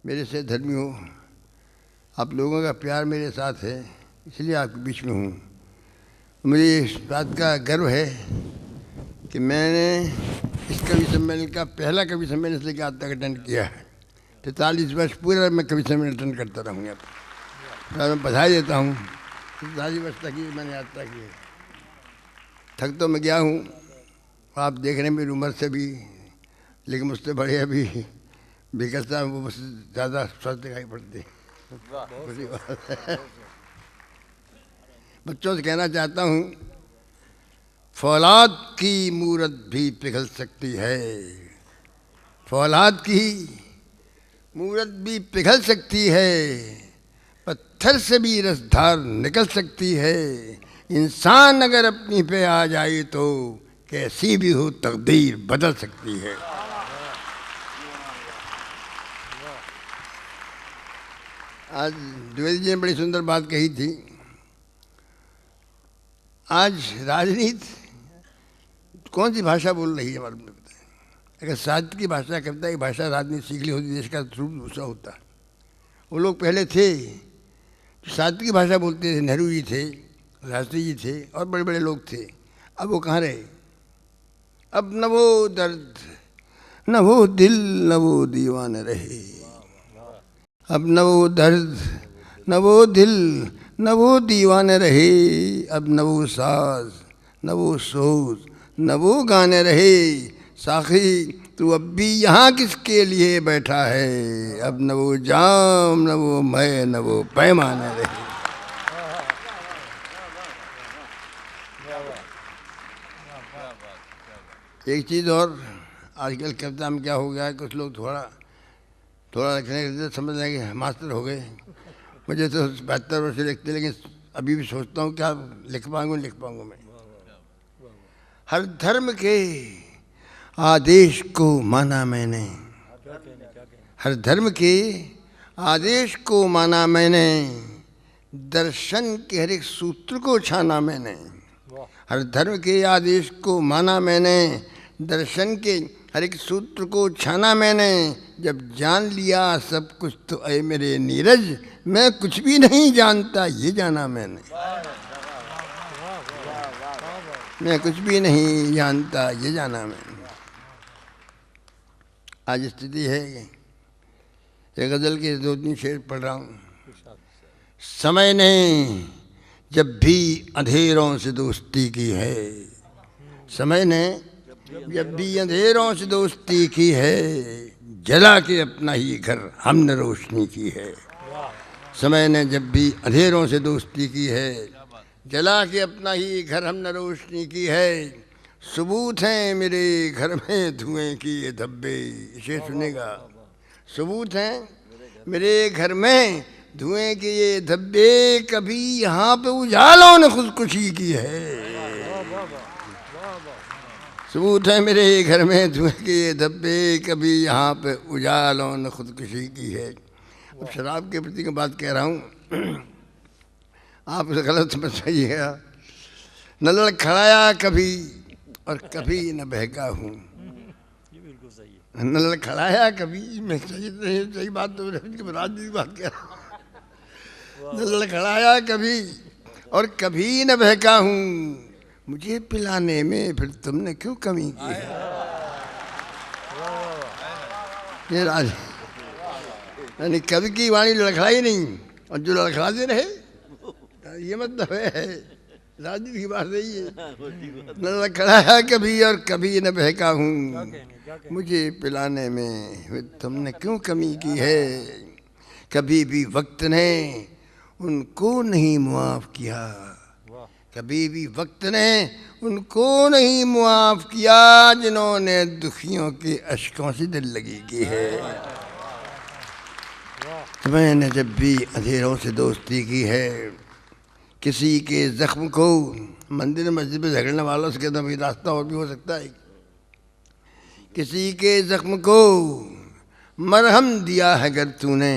मेरे से धर्मी हो, आप लोगों का प्यार मेरे साथ है, इसलिए आपके बीच में हूँ। मुझे इस बात का गर्व है कि मैंने इस कवि सम्मेलन का पहला कवि सम्मेलन से लेकर आज तक अटेंड किया है। 43 वर्ष पूरा मैं कवि सम्मेलन अटेंड करता रहूँगा। मैं बधाई देता हूँ। 43 वर्ष तक ही मैंने यात्रा की है। थक तो मैं गया हूँ, आप देख रहे हैं मेरी उम्र से भी, लेकिन मुझसे बड़े अभी विकसता वो मुझसे ज़्यादा स्वस्थ दिखाई पड़ती है। बच्चों से कहना चाहता हूँ, फौलाद की मूरत भी पिघल सकती है, फौलाद की मूरत भी पिघल सकती है, पत्थर से भी रसधार निकल सकती है। इंसान अगर अपनी पे आ जाए तो कैसी भी हो तकदीर बदल सकती है। आज द्विवेदी जी ने बड़ी सुंदर बात कही थी। आज राजनीति कौन सी भाषा बोल रही है हमारे में बताएं। अगर साहित्य की भाषा, कविता की भाषा राजनीति सीख ली होती, देश का स्वरूप दूसरा होता। वो लोग पहले थे जो साहित्य की भाषा बोलते थे, नेहरू जी थे, शास्त्री जी थे और बड़े बड़े लोग थे। अब वो कहाँ रहे? अब न वो दर्द, न वो दिल, न वो दीवाने रहे। अब न वो दर्द, न वो दिल, न वो दीवाने रहे। अब न वो साज, न वो सोच, न वो गाने रहे। साखी तू अब भी यहाँ किसके लिए बैठा है? अब न वो जाम, न वो मैं, न वो पैमाने रहे। एक चीज़ और, आजकल कविता में क्या हो गया है, कुछ लोग थोड़ा लिखने के समझ रहे हैं कि मास्टर हो गए। मुझे तो 72 वर्ष लिखते, लेकिन अभी भी सोचता हूँ क्या लिख पाऊँगा मैं। हर धर्म के आदेश को माना मैंने, हर धर्म के आदेश को माना मैंने, दर्शन के हर एक सूत्र को छाना मैंने। हर धर्म के आदेश को माना मैंने, दर्शन के हर एक सूत्र को छाना मैंने। जब जान लिया सब कुछ तो ऐ मेरे नीरज, मैं कुछ भी नहीं जानता ये जाना मैंने। मैं कुछ भी नहीं जानता ये जाना मैंने। आज स्थिति है, एक गज़ल के 2-3 शेर पढ़ रहा हूँ। समय ने जब भी अंधेरों से दोस्ती की है, समय ने जब भी अंधेरों से दोस्ती की है, जला के अपना ही घर हमने रोशनी की है। समय ने जब भी अंधेरों से दोस्ती की है, जला के अपना ही घर हमने रोशनी की है। सबूत हैं मेरे घर में धुएं की ये धब्बे, इसे सुनेगा। सबूत हैं मेरे घर में धुएं के ये धब्बे, कभी यहाँ पे उजालों ने खुदकुशी की है। सबूत है मेरे घर में धुएं के ये धब्बे, कभी यहाँ पे उजालों ने खुदकुशी की है। अब शराब के प्रति की बात कह रहा हूँ, आप उसे गलत समझ जाइएगा। न लड़खड़ाया कभी और कभी न बहका हूँ। न लड़खड़ाया कभी, मैं सही बात तो राजनीति की बात कह रहा हूँ। न लड़खड़ाया कभी और कभी न बहका हूँ, मुझे पिलाने में फिर तुमने क्यों कमी की है? ये राज यानी कवि की वाणी लड़खड़ाई नहीं, और जो लड़खड़ाते रहे, ये मतलब है राजनीति की बात नहीं है। न लड़खड़ाया कभी और कभी न बहका हूँ, मुझे पिलाने में फिर तुमने क्यों कमी की है? कभी भी वक्त ने उनको नहीं मुआफ किया, कभी भी वक्त ने उनको नहीं मुआफ किया, जिन्होंने दुखियों के अश्कों से दिल लगी की है। मैंने जब भी अंधेरों से दोस्ती की है, किसी के जख्म को मंदिर मस्जिद में झगड़ने वालों से कहता भाई रास्ता और भी हो सकता है। किसी के जख्म को मरहम दिया है अगर तूने,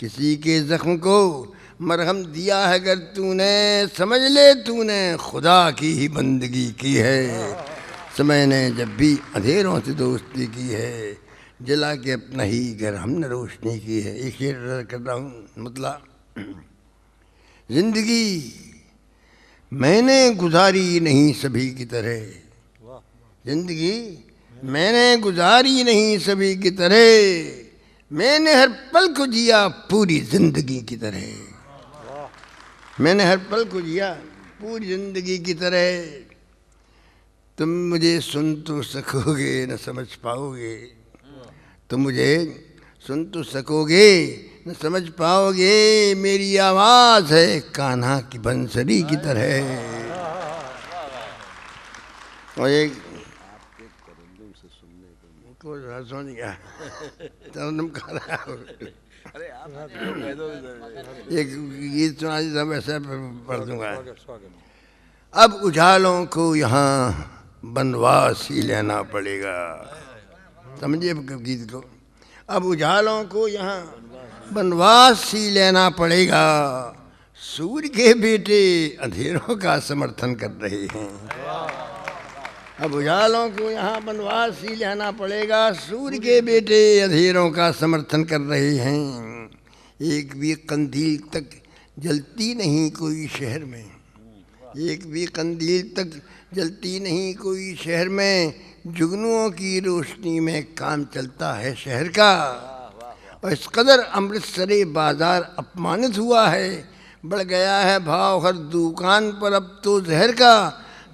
किसी के जख्म को मरहम दिया है अगर तूने, समझ ले तूने खुदा की ही बंदगी की है। समय ने जब भी अंधेरों से दोस्ती की है, जला के अपना ही घर हमने रोशनी की है। एक शेर कर रहा हूँ, मतलब जिंदगी मैंने गुजारी नहीं सभी की तरह, जिंदगी मैंने गुजारी नहीं सभी की तरह, मैंने हर पल को जिया पूरी जिंदगी की तरह, मैंने हर पल को जिया पूरी जिंदगी की तरह। तुम मुझे सुन तो सकोगे न समझ पाओगे, तुम मुझे सुन तो सकोगे न समझ पाओगे, मेरी आवाज है कान्हा की बंसरी की तरह। और एक समझ गया तुम कह रहा हो, एक गीत सुना दी था, वैसे पढ़ दूंगा। अब उजालों को यहाँ बनवास ही लेना पड़ेगा, समझिए गीत को। अब उजालों को यहाँ बनवास ही लेना पड़ेगा, सूर्य के बेटे अंधेरों का समर्थन कर रहे हैं। अब उजालों को यहाँ बनवास ही लेना पड़ेगा, सूर्य के बेटे अंधेरों का समर्थन कर रहे हैं। एक भी कंदील तक जलती नहीं कोई शहर में, एक भी कंदील तक जलती नहीं कोई शहर में, जुगनुओं की रोशनी में काम चलता है शहर का। और इस कदर अमृतसरी बाजार अपमानित हुआ है, बढ़ गया है भाव हर दुकान पर अब तो जहर का।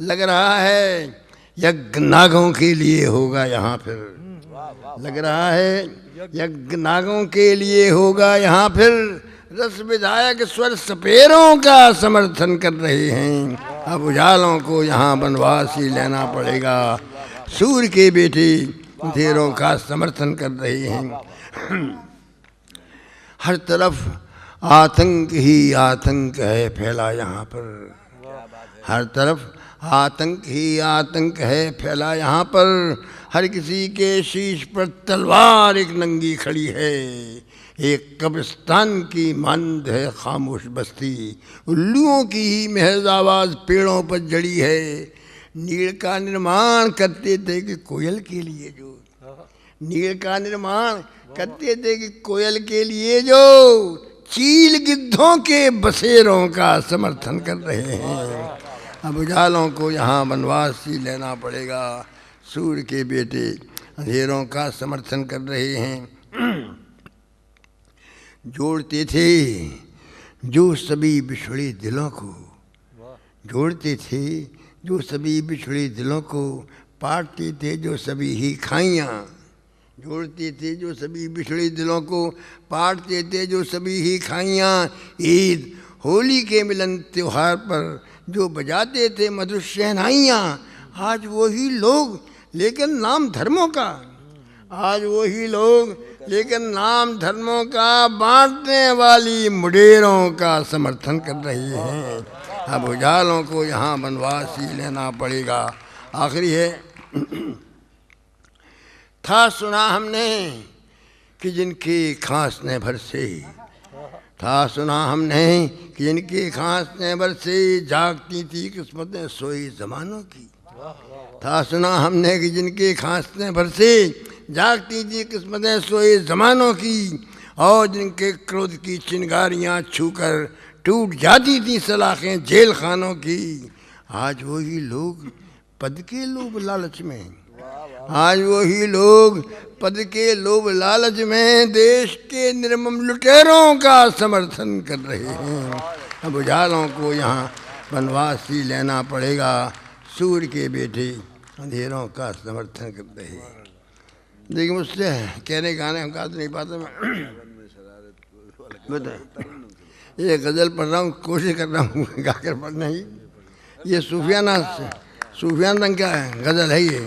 लग रहा है यज्ञ नागों के लिए होगा यहाँ फिर, लग रहा है यज्ञ नागों के लिए होगा यहाँ फिर, रस विधायक स्वर सपेरों का समर्थन कर रहे हैं। अब उजालों को यहाँ बनवास ही लेना पड़ेगा, सूर्य के बेटे अंधेरों का समर्थन कर रहे हैं। हर तरफ आतंक ही आतंक है फैला यहाँ पर, हर तरफ आतंक ही आतंक है फैला यहाँ पर, हर किसी के शीश पर तलवार एक नंगी खड़ी है, एक कब्रिस्तान की मानद है खामोश बस्ती, उल्लुओं की ही महज आवाज़ पेड़ों पर जड़ी है। नीड़ का निर्माण करते थे कि कोयल के लिए जो, नीड़ का निर्माण करते थे कि कोयल के लिए जो, चील गिद्धों के बसेरों का समर्थन कर रहे हैं। अब उजालों को यहाँ बनवास ही लेना पड़ेगा, सूर्य के बेटे अंधेरों का समर्थन कर रहे हैं। जोड़ते थे जो सभी बिछड़े दिलों को, जोड़ते थे जो सभी बिछड़े दिलों को, पाटते थे जो सभी ही खाइयाँ, जोड़ते थे जो सभी बिछड़े दिलों को, पाटते थे जो सभी ही खाइयाँ। ईद होली के मिलन त्योहार पर जो बजाते थे मधुर शहनाइयाँ, आज वही लोग लेकिन नाम धर्मों का, आज वही लोग लेकिन नाम धर्मों का बांटने वाली मुडेरों का समर्थन कर रही हैं। अब उजालों को यहाँ बनवास ही लेना पड़ेगा। आखिरी है, था सुना हमने कि जिनके खांसने भर से, था सुना हमने कि जिनके खांसने भर से जागती थी किस्मतें सोई जमानों की, था सुना हमने कि जिनके खांसने भर से जागती थी किस्मतें सोई जमानों की, और जिनके क्रोध की चिंगारियाँ छूकर टूट जाती थी सलाखें जेल खानों की। आज वही लोग पद के लोभ लालच में, आज वही लोग पद के लोभ लालच में देश के निर्मम लुटेरों का समर्थन कर रहे हैं। अब उजालों को यहाँ बनवास ही लेना पड़ेगा, सूर्य के बेटे अंधेरों का समर्थन कर रहे हैं। देखिए मुझसे कहने गाने हम गा तो नहीं पाते मैं, ये गज़ल पढ़ रहा हूँ, कोशिश कर रहा हूँ गाकर पढ़ने की। ये सूफियाना रंग का है गज़ल है ये।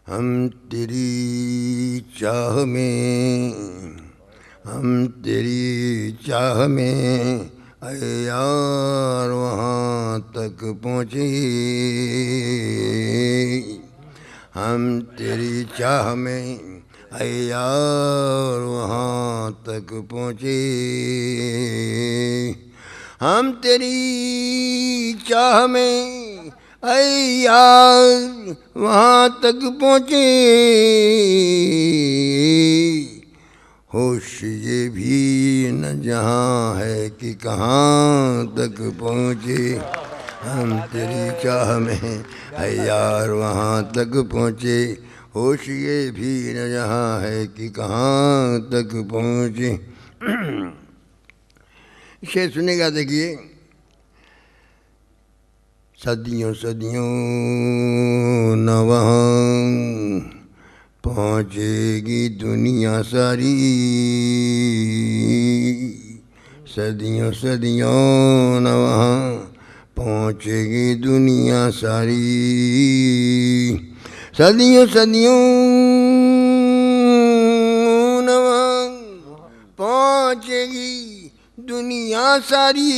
हम तेरी चाह में, हम तेरी चाह में अरे यार वहाँ तक पहुँचे, हम तेरी चाह में अरे यार वहाँ तक पहुँचे, हम तेरी चाह में ऐ यार वहाँ तक पहुँचे, होश ये भी न जहाँ है कि कहाँ तक पहुँचे। हम तेरी चाह में है यार वहाँ तक पहुँचे, होश ये भी न जहाँ है कि कहाँ तक पहुँचे। शेर सुनेगा देखिए। सदियों सदियों न वहाँ पहुँचेगी दुनिया सारी, सदियों सदियों न वहाँ पहुँचेगी दुनिया सारी, सदियों सदियों न वहाँ पहुँचेगी दुनिया सारी,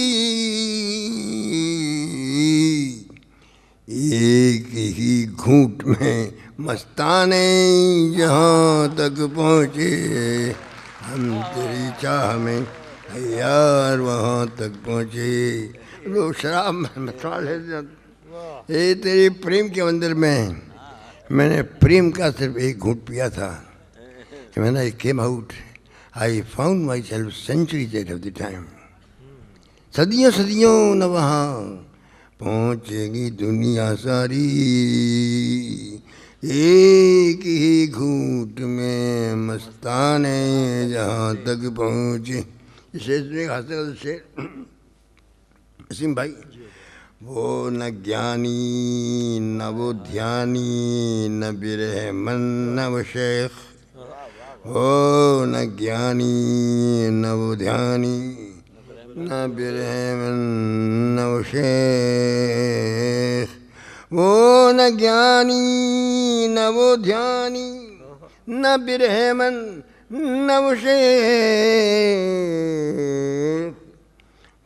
एक ही घूंट में मस्ताने जहाँ तक पहुँचे। हम तेरी चाह में यार वहाँ तक पहुँचे। लोग शराब में थोड़ा ले जाते, ये तेरे प्रेम के मंदिर में मैंने प्रेम का सिर्फ एक घूंट पिया था। When I came out, I found myself centuries ahead of the time. सदियों सदियों न वहाँ पहुँचेगी दुनिया सारी, एक ही घूंट में मस्ताने जहाँ तक पहुँचे। शेर हासिल शेर सिम भाई, वो न ज्ञानी न वो ध्यानी न बिरहमन न वो शेख, वो न ज्ञानी न वो ध्यानी न बिरहमन न वो शेख, वो न ज्ञानी न वो ध्यानी न बिरहमन न वो शेख,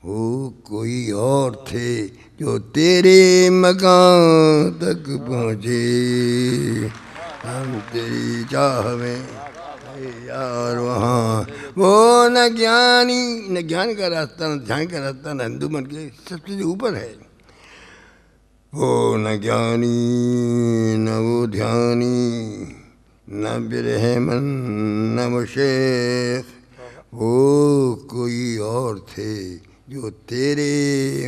वो कोई और थे जो तेरे मकान तक पहुँचे। हम तेरी चाह में यार वहाँ, वो न ज्ञानी, न ज्ञान का रास्ता न ध्यान का रास्ता न हिंदू मन के सबसे ऊपर है। वो न ज्ञानी न वो ध्यानी न बिरहमन न वो शेख, वो कोई और थे जो तेरे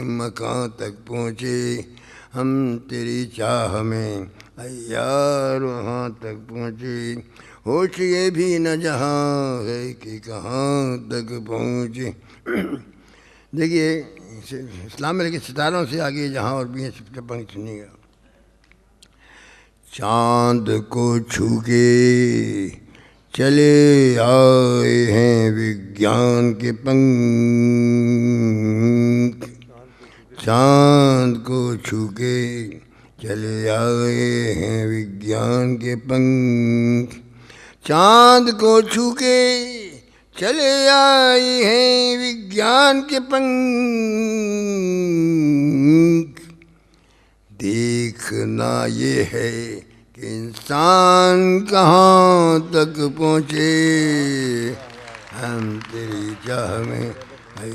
मकान तक पहुँचे। हम तेरी चाह में यार वहाँ तक पहुँचे, होश ये भी न जहाँ है कि कहाँ तक पहुँचे। देखिए इस्लाम में लेकिन सितारों से आगे जहाँ और भी है सबके पंख सुनिएगा। चाँद को छू के चले आए हैं विज्ञान के पंख, चाँद को छू के चले आए हैं विज्ञान के पंख, चाँद को छू के चले आए हैं विज्ञान के पंख। देखना ये है कि इंसान कहाँ तक पहुँचे। हम तेरी चाह में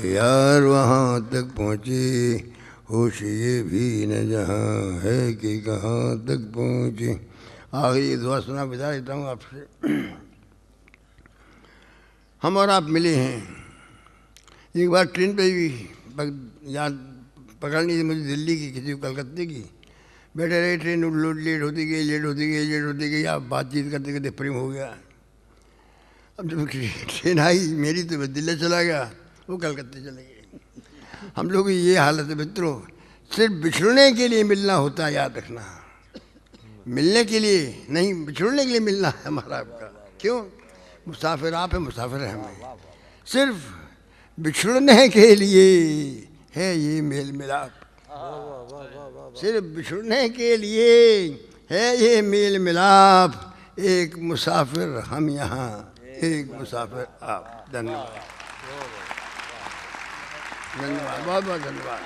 यार वहाँ तक पहुँचे, होश ये भी न जहाँ है कि कहाँ तक पहुँचे। आखिरी दुआ सुना विदा लेता हूँ आपसे। हम और आप मिले हैं एक बार ट्रेन पे भी, याद पकड़नी थी मुझे दिल्ली की किसी को कलकत्ते की, बैठे रहे ट्रेन लेट होती गई लेट होती गई लेट होती गई, आप बातचीत करते करते प्रेम हो गया। अब जब ट्रेन आई मेरी तो मैं दिल्ली चला गया, वो कलकत्ते चले गए। हम लोग की ये हालत है मित्रों, सिर्फ बिछड़ने के लिए मिलना होता है, याद रखना। मिलने के लिए नहीं, बिछड़ने के लिए मिलना है हमारा आपका। क्यों? मुसाफिर आप हैं, मुसाफिर है हमें। सिर्फ बिछड़ने के लिए है ये मेल मिलाप, सिर्फ बिछड़ने के लिए है ये मेल मिलाप। एक मुसाफिर हम यहाँ, एक मुसाफिर आप। धन्यवाद, धन्यवाद, बहुत बहुत धन्यवाद।